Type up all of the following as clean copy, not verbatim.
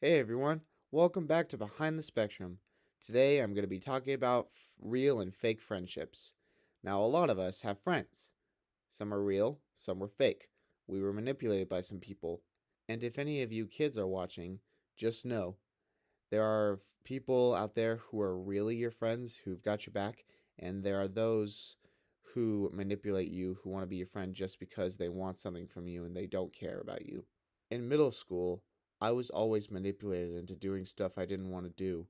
Hey everyone, welcome back to Behind the Spectrum. Today I'm going to be talking about real and fake friendships. Now, a lot of us have friends. Some are real, some were fake. We were manipulated by some people. And if any of you kids are watching, just know there are people out there who are really your friends who've got your back, and there are those who manipulate you who want to be your friend just because they want something from you and they don't care about you. In middle school, I was always manipulated into doing stuff I didn't want to do,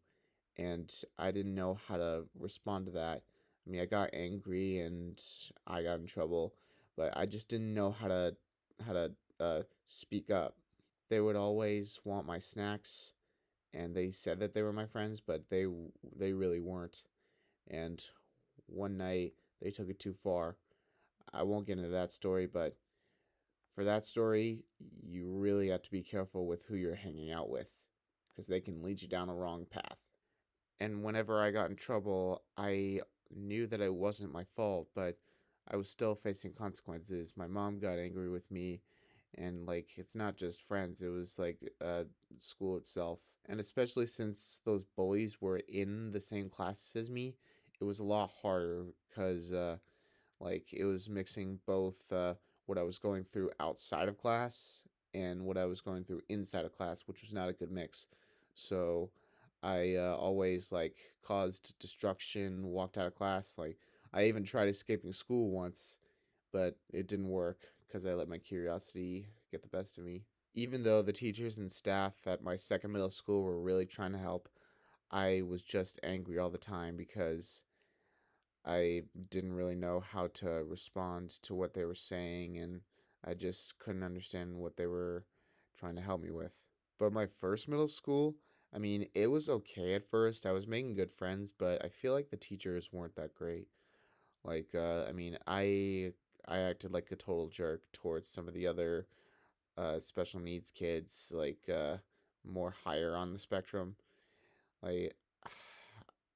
and I didn't know how to respond to that. I mean, I got angry and I got in trouble, but I just didn't know how to speak up. They would always want my snacks, and they said that they were my friends, but they really weren't. And one night they took it too far. I won't get into that story, but for that story, you really have to be careful with who you're hanging out with because they can lead you down a wrong path. And whenever I got in trouble, I knew that it wasn't my fault, but I was still facing consequences. My mom got angry with me, and like it's not just friends, it was like school itself. And especially since those bullies were in the same classes as me, it was a lot harder because like it was mixing both what I was going through outside of class and what I was going through inside of class, which was not a good mix. So I always like caused destruction, walked out of class. Like I even tried escaping school once, but it didn't work because I let my curiosity get the best of me. Even though the teachers and staff at my second middle school were really trying to help, I was just angry all the time because I didn't really know how to respond to what they were saying, and I just couldn't understand what they were trying to help me with. But my first middle school, I mean, it was okay at first. I was making good friends, but I feel like the teachers weren't that great. Like, I mean, I acted like a total jerk towards some of the other special needs kids, like more higher on the spectrum. Like,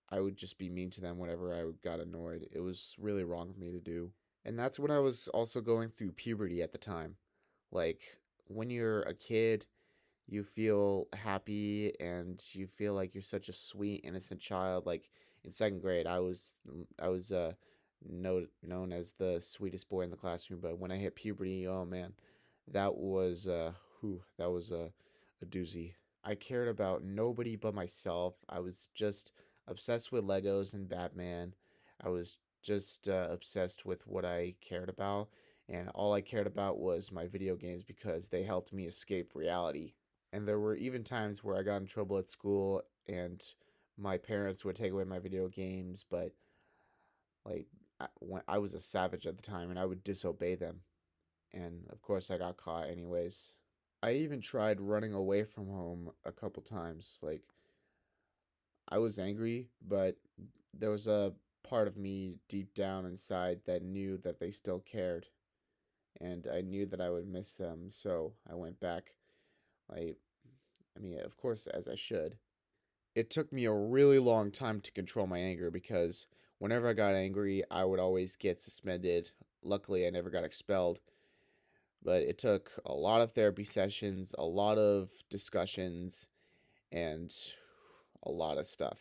I would just be mean to them whenever I got annoyed. It was really wrong of me to do. And that's when I was also going through puberty at the time. Like, when you're a kid, you feel happy and you feel like you're such a sweet, innocent child. Like, in second grade, I was known as the sweetest boy in the classroom. But when I hit puberty, oh man, that was a doozy. I cared about nobody but myself. I was just obsessed with Legos and Batman. I was just obsessed with what I cared about, and all I cared about was my video games because they helped me escape reality. And there were even times where I got in trouble at school and my parents would take away my video games, but like when I was a savage at the time and I would disobey them. And of course I got caught anyways. I even tried running away from home a couple times. Like I was angry, but there was a part of me deep down inside that knew that they still cared, and I knew that I would miss them, so I went back. I I mean, of course as I should. It took me a really long time to control my anger because whenever I got angry, I would always get suspended. Luckily, I never got expelled, but it took a lot of therapy sessions, a lot of discussions, and a lot of stuff.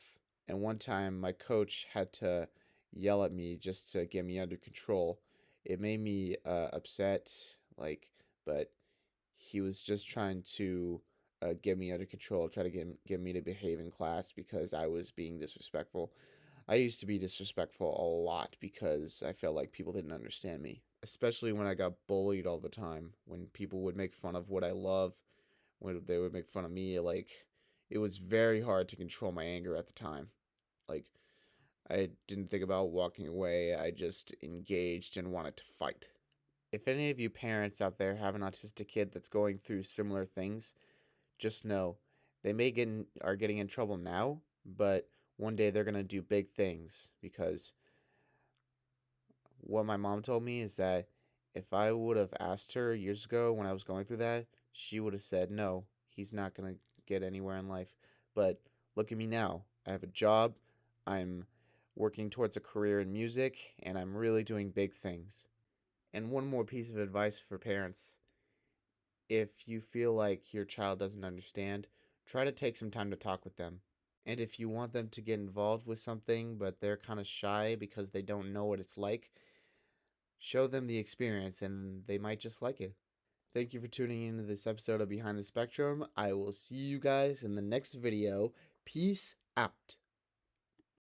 And one time, my coach had to yell at me just to get me under control. It made me upset, like, but he was just trying to get me under control, try to get me to behave in class because I was being disrespectful. I used to be disrespectful a lot because I felt like people didn't understand me, especially when I got bullied all the time, when people would make fun of what I love, when they would make fun of me. Like, it was very hard to control my anger at the time. Like, I didn't think about walking away, I just engaged and wanted to fight. If any of you parents out there have an autistic kid that's going through similar things, just know they are getting in trouble now, but one day they're going to do big things because what my mom told me is that if I would have asked her years ago when I was going through that, she would have said, no, he's not going to get anywhere in life. But look at me now. I have a job. I'm working towards a career in music, and I'm really doing big things. And one more piece of advice for parents: if you feel like your child doesn't understand, Try to take some time to talk with them. And if you want them to get involved with something, but they're kind of shy because they don't know what it's like, show them the experience and they might just like it. Thank you for tuning into this episode of Behind the Spectrum. I will see you guys in the next video. Peace out.